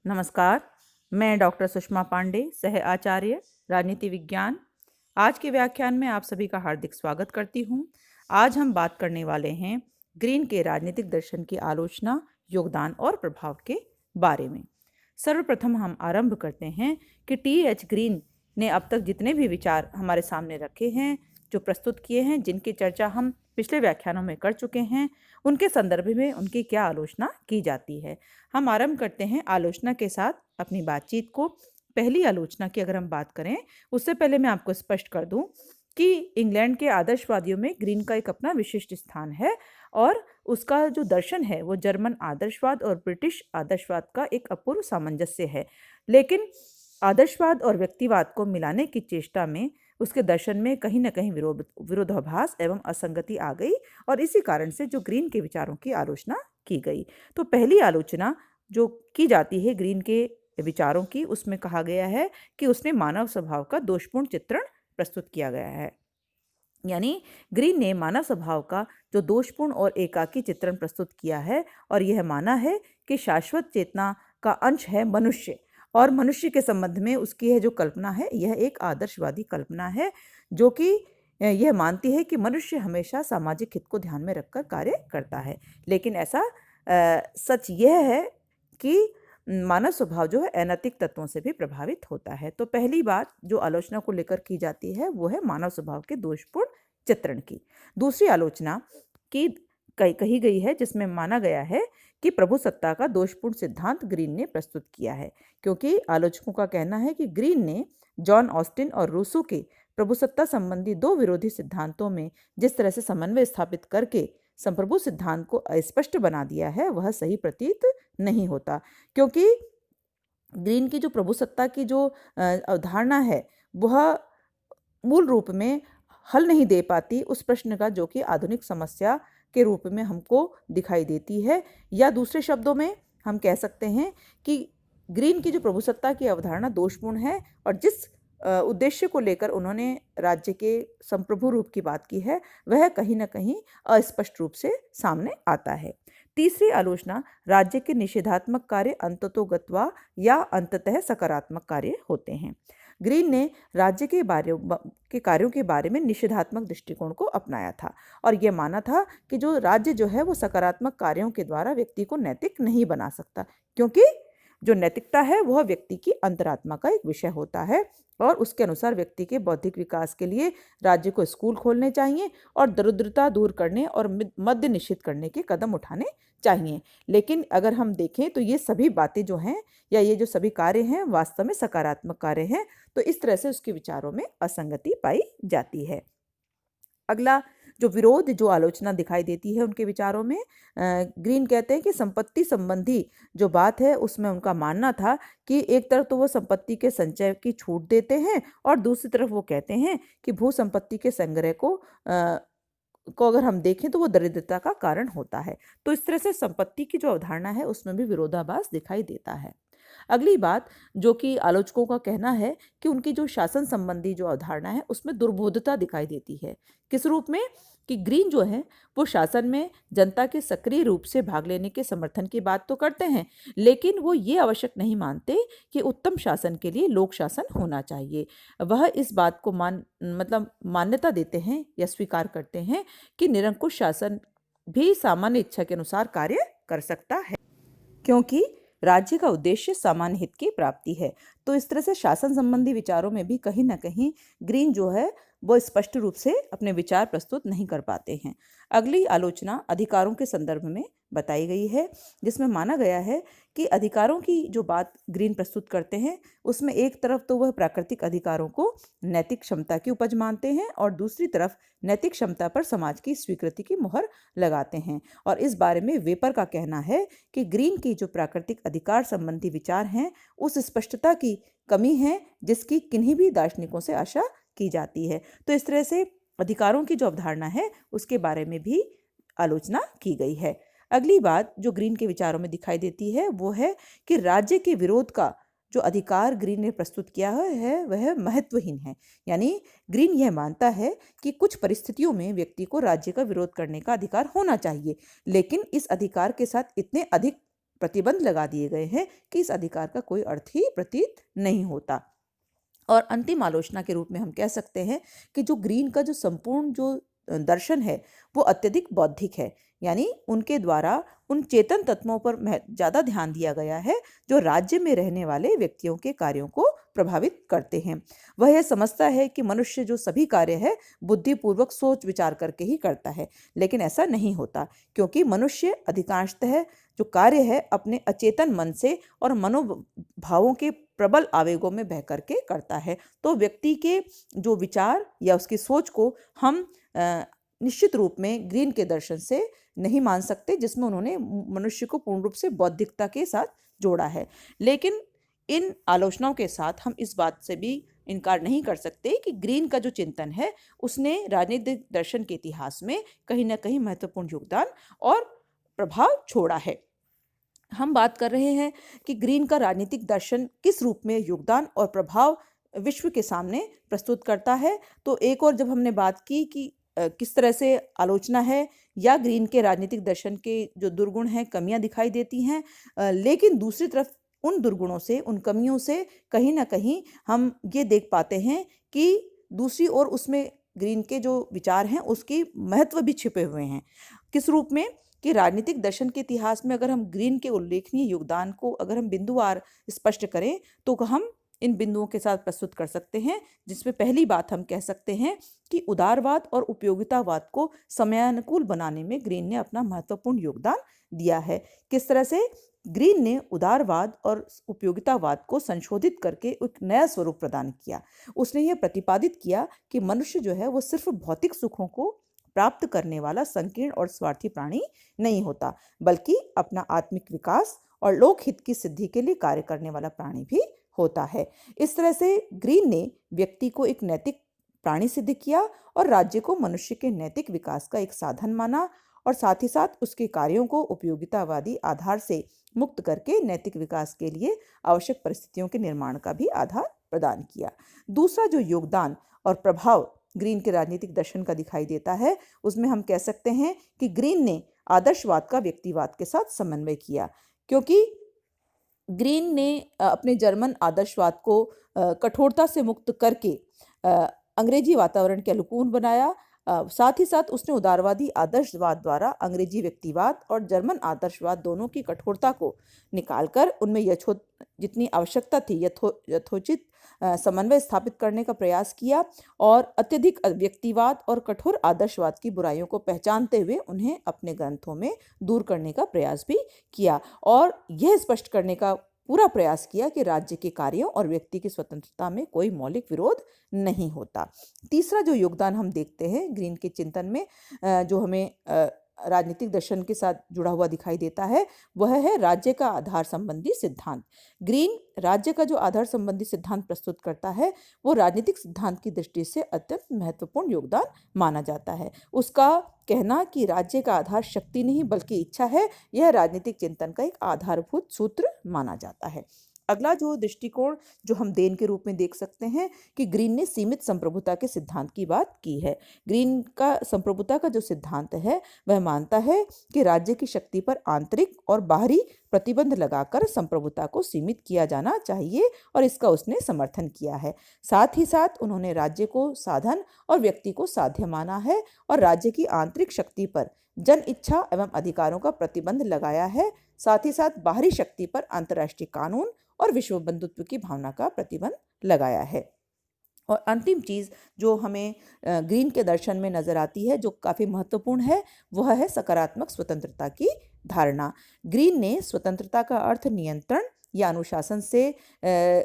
नमस्कार, मैं डॉक्टर सुषमा पांडे, सह आचार्य राजनीति विज्ञान। आज के व्याख्यान में आप सभी का हार्दिक स्वागत करती हूँ। आज हम बात करने वाले हैं ग्रीन के राजनीतिक दर्शन की आलोचना, योगदान और प्रभाव के बारे में। सर्वप्रथम हम आरंभ करते हैं कि टी.एच. ग्रीन ने अब तक जितने भी विचार हमारे सामने रखे हैं, जो प्रस्तुत किए हैं, जिनकी चर्चा हम पिछले व्याख्यानों में कर चुके हैं, उनके संदर्भ में उनकी क्या आलोचना की जाती है। हम आरंभ करते हैं आलोचना के साथ अपनी बातचीत को। पहली आलोचना की अगर हम बात करें, उससे पहले मैं आपको स्पष्ट कर दूं कि इंग्लैंड के आदर्शवादियों में ग्रीन का एक अपना विशिष्ट स्थान है और उसका जो दर्शन है वो जर्मन आदर्शवाद और ब्रिटिश आदर्शवाद का एक अपूर्व सामंजस्य है। लेकिन आदर्शवाद और व्यक्तिवाद को मिलाने की चेष्टा में उसके दर्शन में कहीं ना कहीं विरोधाभास एवं असंगति आ गई और इसी कारण से जो ग्रीन के विचारों की आलोचना की गई। तो पहली आलोचना जो की जाती है ग्रीन के विचारों की, उसमें कहा गया है कि उसने मानव स्वभाव का दोषपूर्ण चित्रण प्रस्तुत किया गया है। यानी ग्रीन ने मानव स्वभाव का जो दोषपूर्ण और एकाकी चित्रण प्रस्तुत किया है और यह माना है कि शाश्वत चेतना का अंश है मनुष्य और मनुष्य के संबंध में उसकी यह जो कल्पना है यह एक आदर्शवादी कल्पना है, जो कि यह मानती है कि मनुष्य हमेशा सामाजिक हित को ध्यान में रखकर कार्य करता है। लेकिन ऐसा सच यह है कि मानव स्वभाव जो है अनैतिक तत्वों से भी प्रभावित होता है। तो पहली बात जो आलोचना को लेकर की जाती है वो है मानव स्वभाव के दोषपूर्ण चित्रण की। दूसरी आलोचना की कही गई है जिसमें माना गया है कि प्रभुसत्ता का दोषपूर्ण सिद्धांत ग्रीन ने प्रस्तुत किया है, क्योंकि आलोचकों का कहना है कि ग्रीन ने जॉन ऑस्टिन और रूसो के प्रभुसत्ता संबंधी दो विरोधी सिद्धांतों में जिस तरह से समन्वय स्थापित करके संप्रभु सिद्धांत को अस्पष्ट बना दिया है वह सही प्रतीत नहीं होता, क्योंकि ग्रीन की जो प्रभुसत्ता की जो अवधारणा है वह मूल रूप में हल नहीं दे पाती उस प्रश्न का जो कि आधुनिक समस्या के रूप में हमको दिखाई देती है। या दूसरे शब्दों में हम कह सकते हैं कि ग्रीन की जो प्रभुसत्ता की अवधारणा दोषपूर्ण है और जिस उद्देश्य को लेकर उन्होंने राज्य के संप्रभु रूप की बात की है वह कहीं ना कहीं अस्पष्ट रूप से सामने आता है। तीसरी आलोचना राज्य के निषेधात्मक कार्य अंततोगत्वा या अंततः सकारात्मक कार्य होते हैं। ग्रीन ने राज्य के कार्यों के बारे में निषेधात्मक दृष्टिकोण को अपनाया था और यह माना था कि जो राज्य जो है वो सकारात्मक कार्यों के द्वारा व्यक्ति को नैतिक नहीं बना सकता, क्योंकि जो नैतिकता है वह व्यक्ति की अंतरात्मा का एक विषय होता है और उसके अनुसार व्यक्ति के बौद्धिक विकास के लिए राज्य को स्कूल खोलने चाहिए और दरिद्रता दूर करने और मद्य निषिद्ध करने के कदम उठाने चाहिए। लेकिन अगर हम देखें तो ये सभी बातें जो हैं या ये जो सभी कार्य हैं वास्तव में सकारात्मक कार्य हैं, तो इस तरह से उसके विचारों में असंगति पाई जाती है। अगला जो विरोध जो आलोचना दिखाई देती है उनके विचारों में, ग्रीन कहते हैं कि संपत्ति संबंधी जो बात है उसमें उनका मानना था कि एक तरफ तो वो संपत्ति के संचय की छूट देते हैं और दूसरी तरफ वो कहते हैं कि भू संपत्ति के संग्रह को अगर हम देखें तो वो दरिद्रता का कारण होता है। तो इस तरह से संपत्ति की जो अवधारणा है उसमें भी विरोधाभास दिखाई देता है। अगली बात जो कि आलोचकों का कहना है कि उनकी जो शासन संबंधी जो अवधारणा है उसमें दुर्बोधता दिखाई देती है। किस रूप में? कि ग्रीन जो है वो शासन में जनता के सक्रिय रूप से भाग लेने के समर्थन की बात तो करते हैं, लेकिन वो ये आवश्यक नहीं मानते कि उत्तम शासन के लिए लोक शासन होना चाहिए। वह इस बात को मान्यता देते हैं या स्वीकार करते हैं कि निरंकुश शासन भी सामान्य इच्छा के अनुसार कार्य कर सकता है, क्योंकि राज्य का उद्देश्य सामान्य हित की प्राप्ति है। तो इस तरह से शासन संबंधी विचारों में भी कहीं ना कहीं ग्रीन जो है वो स्पष्ट रूप से अपने विचार प्रस्तुत नहीं कर पाते हैं। अगली आलोचना अधिकारों के संदर्भ में बताई गई है, जिसमें माना गया है कि अधिकारों की जो बात ग्रीन प्रस्तुत करते हैं उसमें एक तरफ तो वह प्राकृतिक अधिकारों को नैतिक क्षमता की उपज मानते हैं और दूसरी तरफ नैतिक क्षमता पर समाज की स्वीकृति की मुहर लगाते हैं। और इस बारे में वेपर का कहना है कि ग्रीन की जो प्राकृतिक अधिकार संबंधी विचार हैं उस स्पष्टता की कमी है जिसकी किन्हीं भी दार्शनिकों से आशा की जाती है। तो इस तरह से अधिकारों की जो अवधारणा है उसके बारे में भी आलोचना की गई है। अगली बात जो ग्रीन के विचारों में दिखाई देती है वो है कि राज्य के विरोध का जो अधिकार ग्रीन ने प्रस्तुत किया है वह महत्वहीन है। यानी ग्रीन यह मानता है कि कुछ परिस्थितियों में व्यक्ति को राज्य का विरोध करने का अधिकार होना चाहिए, लेकिन इस अधिकार के साथ इतने अधिक प्रतिबंध लगा दिए गए हैं कि इस अधिकार का कोई अर्थ ही प्रतीत नहीं होता। और अंतिम आलोचना के रूप में हम कह सकते हैं कि जो ग्रीन का जो संपूर्ण जो दर्शन है वो अत्यधिक बौद्धिक है, यानी उनके द्वारा उन चेतन तत्वों पर ज़्यादा ध्यान दिया गया है जो राज्य में रहने वाले व्यक्तियों के कार्यों को प्रभावित करते हैं। वह यह समझता है कि मनुष्य जो सभी कार्य है बुद्धिपूर्वक सोच विचार करके ही करता है, लेकिन ऐसा नहीं होता, क्योंकि मनुष्य अधिकांशतः जो कार्य है अपने अचेतन मन से और मनोभावों के प्रबल आवेगों में बह करके करता है। तो व्यक्ति के जो विचार या उसकी सोच को हम निश्चित रूप में ग्रीन के दर्शन से नहीं मान सकते, जिसमें उन्होंने मनुष्य को पूर्ण रूप से बौद्धिकता के साथ जोड़ा है। लेकिन इन आलोचनाओं के साथ हम इस बात से भी इनकार नहीं कर सकते कि ग्रीन का जो चिंतन है उसने राजनीतिक दर्शन के इतिहास में कहीं ना कहीं महत्वपूर्ण योगदान और प्रभाव छोड़ा है। हम बात कर रहे हैं कि ग्रीन का राजनीतिक दर्शन किस रूप में योगदान और प्रभाव विश्व के सामने प्रस्तुत करता है। तो एक और जब हमने बात की कि किस तरह से आलोचना है या ग्रीन के राजनीतिक दर्शन के जो दुर्गुण हैं, कमियां दिखाई देती हैं, लेकिन दूसरी तरफ उन दुर्गुणों से, उन कमियों से कहीं ना कहीं हम ये देख पाते हैं कि दूसरी ओर उसमें ग्रीन के जो विचार हैं उसकी महत्व भी छिपे हुए हैं। किस रूप में कि राजनीतिक दर्शन के इतिहास में अगर हम ग्रीन के उल्लेखनीय योगदान को अगर हम बिंदुवार स्पष्ट करें तो हम इन बिंदुओं के साथ प्रस्तुत कर सकते हैं, जिसमें पहली बात हम कह सकते हैं कि उदारवाद और उपयोगितावाद को समयानुकूल बनाने में ग्रीन ने अपना महत्वपूर्ण योगदान दिया है। किस तरह से ग्रीन ने उदारवाद और उपयोगितावाद को संशोधित करके एक नया स्वरूप प्रदान किया। उसने यह प्रतिपादित किया कि मनुष्य जो है वो सिर्फ भौतिक सुखों को प्राप्त करने वाला संकीर्ण और स्वार्थी प्राणी नहीं होता, बल्कि अपना आत्मिक विकास और लोकहित की सिद्धि के लिए कार्य करने वाला प्राणी भी होता है। इस तरह से ग्रीन ने व्यक्ति को एक नैतिक प्राणी सिद्ध किया और राज्य को मनुष्य के नैतिक विकास का एक साधन माना, और साथ ही साथ उसके कार्यों को उपयोगितावादी आधार से मुक्त करके नैतिक विकास के लिए आवश्यक परिस्थितियों के निर्माण का भी आधार प्रदान किया। दूसरा जो योगदान और प्रभाव ग्रीन के राजनीतिक दर्शन का दिखाई देता है, उसमें हम कह सकते हैं कि ग्रीन ने आदर्शवाद का व्यक्तिवाद के साथ समन्वय किया, क्योंकि ग्रीन ने अपने जर्मन आदर्शवाद को कठोरता से मुक्त करके अंग्रेजी वातावरण के अनुकूल बनाया। साथ ही साथ उसने उदारवादी आदर्शवाद द्वारा अंग्रेजी व्यक्तिवाद और जर्मन आदर्शवाद दोनों की कठोरता को निकालकर उनमें जितनी आवश्यकता थी यथोचित समन्वय स्थापित करने का प्रयास किया, और अत्यधिक व्यक्तिवाद और कठोर आदर्शवाद की बुराइयों को पहचानते हुए उन्हें अपने ग्रंथों में दूर करने का प्रयास भी किया, और यह स्पष्ट करने का पूरा प्रयास किया कि राज्य के कार्यों और व्यक्ति की स्वतंत्रता में कोई मौलिक विरोध नहीं होता। तीसरा जो योगदान हम देखते हैं ग्रीन के चिंतन में, जो हमें राजनीतिक दर्शन के साथ जुड़ा हुआ दिखाई देता है, वह है राज्य का आधार संबंधी सिद्धांत। ग्रीन राज्य का जो आधार संबंधी सिद्धांत प्रस्तुत करता है वो राजनीतिक सिद्धांत की दृष्टि से अत्यंत महत्वपूर्ण योगदान माना जाता है। उसका कहना कि राज्य का आधार शक्ति नहीं बल्कि इच्छा है, यह राजनीतिक चिंतन का एक आधारभूत सूत्र माना जाता है। अगला जो दृष्टिकोण जो हम देन के रूप में देख सकते हैं कि ग्रीन ने सीमित संप्रभुता के सिद्धांत की बात की है। ग्रीन का संप्रभुता का जो सिद्धांत है वह मानता है कि राज्य की शक्ति पर आंतरिक और बाहरी प्रतिबंध लगाकर संप्रभुता को सीमित किया जाना चाहिए, और इसका उसने समर्थन किया है। साथ ही साथ उन्होंने राज्य को साधन और व्यक्ति को साध्य माना है, और राज्य की आंतरिक शक्ति पर जन इच्छा एवं अधिकारों का प्रतिबंध लगाया है। साथ ही साथ बाहरी शक्ति पर अंतर्राष्ट्रीय कानून और विश्व बंधुत्व की भावना का प्रतिबंध लगाया है। और अंतिम चीज़ जो हमें ग्रीन के दर्शन में नज़र आती है, जो काफ़ी महत्वपूर्ण है, वह है सकारात्मक स्वतंत्रता की धारणा। ग्रीन ने स्वतंत्रता का अर्थ नियंत्रण या अनुशासन से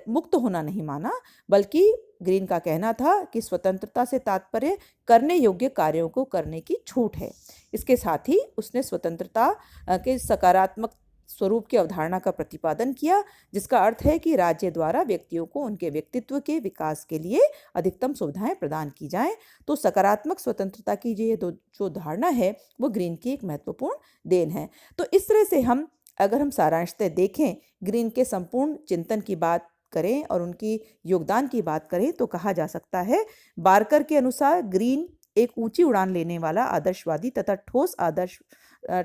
मुक्त होना नहीं माना, बल्कि ग्रीन का कहना था कि स्वतंत्रता से तात्पर्य करने योग्य कार्यों को करने की छूट है। इसके साथ ही उसने स्वतंत्रता के सकारात्मक स्वरूप की अवधारणा का प्रतिपादन किया, जिसका अर्थ है कि राज्य द्वारा व्यक्तियों को उनके व्यक्तित्व के विकास के लिए अधिकतम सुविधाएं प्रदान की जाएं। तो सकारात्मक स्वतंत्रता की जो धारणा है वो ग्रीन की एक महत्वपूर्ण देन है। तो इस तरह से अगर हम सारांशतः देखें, ग्रीन के संपूर्ण चिंतन की बात करें और उनकी योगदान की बात करें तो कहा जा सकता है, बारकर के अनुसार ग्रीन एक ऊंची उड़ान लेने वाला आदर्शवादी तथा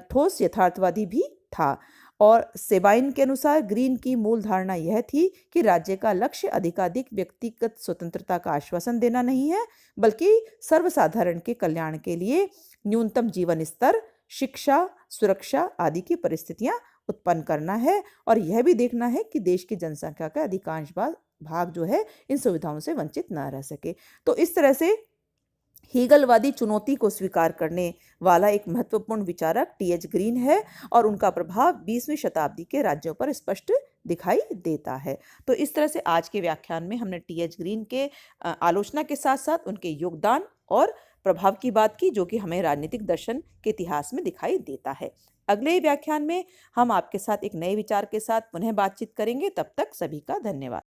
ठोस यथार्थवादी भी था। और सेबाइन के अनुसार ग्रीन की मूल धारणा यह थी कि राज्य का लक्ष्य अधिकाधिक व्यक्तिगत स्वतंत्रता का आश्वासन देना नहीं है, बल्कि सर्वसाधारण के कल्याण के लिए न्यूनतम जीवन स्तर, शिक्षा, सुरक्षा आदि की परिस्थितियां उत्पन्न करना है और यह भी देखना है कि देश की जनसंख्या का अधिकांश भाग जो है इन सुविधाओं से वंचित ना रह सके। तो इस तरह से हीगलवादी चुनौती को स्वीकार करने वाला एक महत्वपूर्ण विचारक टी.एच. ग्रीन है और उनका प्रभाव 20वीं शताब्दी के राज्यों पर स्पष्ट दिखाई देता है। तो इस तरह से आज के व्याख्यान में हमने टी.एच. ग्रीन के आलोचना के साथ साथ उनके योगदान और प्रभाव की बात की, जो कि हमें राजनीतिक दर्शन के इतिहास में दिखाई देता है। अगले व्याख्यान में हम आपके साथ एक नए विचार के साथ पुनः बातचीत करेंगे। तब तक सभी का धन्यवाद।